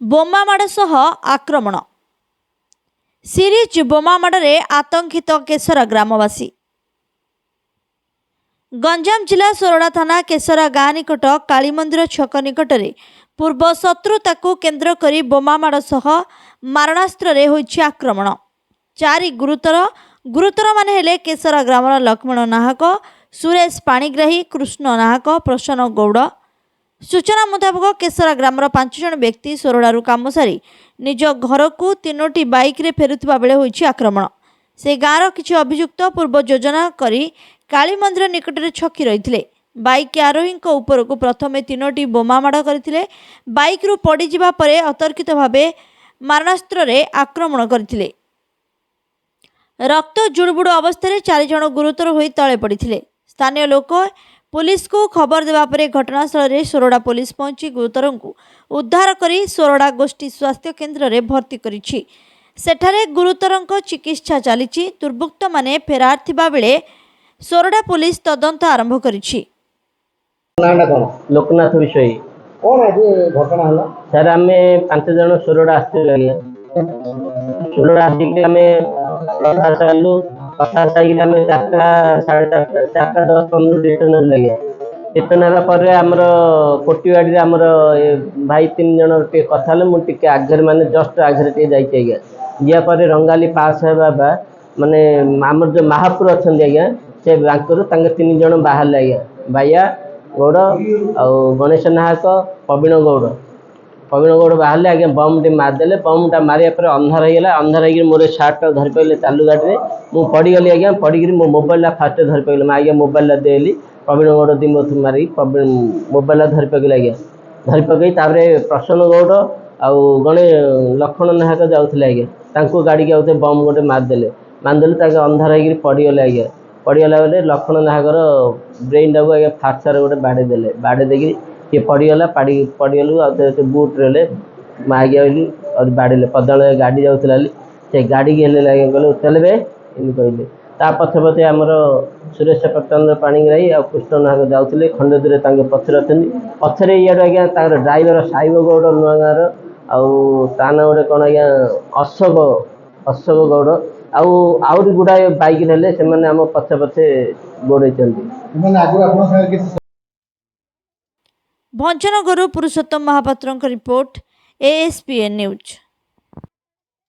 ବୋମାମାଡ଼ ସହ ଆକ୍ରମଣ। ସିରିଜ୍ ବୋମାମାଡ଼ରେ ଆତଙ୍କିତ କେଶରା ଗ୍ରାମବାସୀ। ଗଞ୍ଜାମ ଜିଲ୍ଲା ସୋରଡ଼ା ଥାନା କେଶରା ଗାଁ ନିକଟ କାଳୀମନ୍ଦିର ଛକ ନିକଟରେ ପୂର୍ବ ଶତ୍ରୁତାକୁ କେନ୍ଦ୍ର କରି ବୋମାମାଡ଼ ସହ ମାରଣାସ୍ତ୍ରରେ ହୋଇଛି ଆକ୍ରମଣ। 4 ଗୁରୁତରମାନେ ହେଲେ କେଶରା ଗ୍ରାମର ଲକ୍ଷ୍ମଣ ନାହକ, ସୁରେଶ ପାଣିଗ୍ରାହୀ, କୃଷ୍ଣ ନାହକ, ପ୍ରସନ୍ନ ଗୌଡ଼। ସୂଚନା ମୁତାବକ କେଶରା ଗ୍ରାମର 5 ଜଣ ବ୍ୟକ୍ତି ସୋରଡ଼ାରୁ କାମ ସାରି ନିଜ ଘରକୁ 3ଟି ବାଇକ୍ରେ ଫେରୁଥିବା ବେଳେ ହୋଇଛି ଆକ୍ରମଣ। ସେ ଗାଁର କିଛି ଅଭିଯୁକ୍ତ ପୂର୍ବ ଯୋଜନା କରି କାଳୀମନ୍ଦିର ନିକଟରେ ଛକି ରହିଥିଲେ। ବାଇକ୍ ଆରୋହୀଙ୍କ ଉପରକୁ ପ୍ରଥମେ 3ଟି ବୋମାମାଡ଼ କରିଥିଲେ। ବାଇକ୍ରୁ ପଡ଼ିଯିବା ପରେ ଅତର୍କିତ ଭାବେ ମାରଣାସ୍ତ୍ରରେ ଆକ୍ରମଣ କରିଥିଲେ। ରକ୍ତ ଜୁଡ଼ୁବୁଡ଼ୁ ଅବସ୍ଥାରେ 4 ଜଣ ଗୁରୁତର ହୋଇ ତଳେ ପଡ଼ିଥିଲେ। ସ୍ଥାନୀୟ ଲୋକ ପୁଲିସକୁ ଖବର ଦେବା ପରେ ଘଟଣାସ୍ଥଳରେ ସୋରଡ଼ା ପୁଲିସ ପହଞ୍ଚି ଗୁରୁତରଙ୍କୁ ଉଦ୍ଧାର କରି ସୋରଡ଼ା ଗୋଷ୍ଠୀ ସ୍ୱାସ୍ଥ୍ୟ କେନ୍ଦ୍ରରେ ଭର୍ତ୍ତି କରିଛି। ସେଠାରେ ଗୁରୁତରଙ୍କ ଚିକିତ୍ସା ଚାଲିଛି। ଦୁର୍ବୃତ୍ତମାନେ ଫେରାର ଥିବା ବେଳେ ସୋରଡ଼ା ପୁଲିସ ତଦନ୍ତ ଆରମ୍ଭ କରିଛି। ଲୋକନାଥ ବିଷୟ कौन आज घटना है? सर आम 5 जन सोरड़ा आसलु सोरड़ा आसिक आम कथा सारू कथा साइक आम 4:10-15 रिटर्न लगे रिटर्न है आमर कोटीवाड़ी आमर भाई 3 जन कथा मुझे आगे माने जस्ट आगे जापर रंगाली पास है माने आमर जो महापुर अच्छा आज्ञा से 3 जन बाहर आज्ञा बाया गौड़ आ गणेश नाहक प्रवीण गौड़ बाहर आगे बम टे मारदे बमटा मारे पर अंधार होगा अंधार हो मोर सार्ट धरी पाइले चालू गाड़ी में मुझे पड़गली आज्ञा पड़ी मो मोबाइल फास्ट धरी पाइल मैं आज्ञा मोबाइल देली प्रवीण गौड़ दी मत मारी मोबाइल धरी पकड़ी आज्ञा धरी पकई प्रसन्न गौड़ आ गणे लक्ष्मण नाहक जाऊे आज्ञा गाड़ी के आते बम गोटे मारदे अंधार हो पड़गले आज्ञा पड़गला बेले लक्ष्मण नाहकर ब्रेन टाक आज्ञा फाटसार गोटे बाड़े देले बाड़े देखिए किए पड़गला पड़गलू बुट रे आज्ञा और बाड़े पदाल गाड़ी जाऊला से गाड़ी की आज्ञा कहले चलबे एमती कहले ता पछे पछे आमर सुरेश प्रचंड पाणीग्राही आ कृष्ण नाहक जाऊे खंडे दूर पचर अच्छे पचर इे आज्ञा ड्राइवर साइब गौड़ नुआ गाँव आना गोटे कौन आज्ञा अशोक गौड़ आउरी गुड़ाए बाइक ने से आम पछे पछे गोड़े भंजनगरु पुरुषोत्तम महापात्र रिपोर्ट ASPN न्यूज।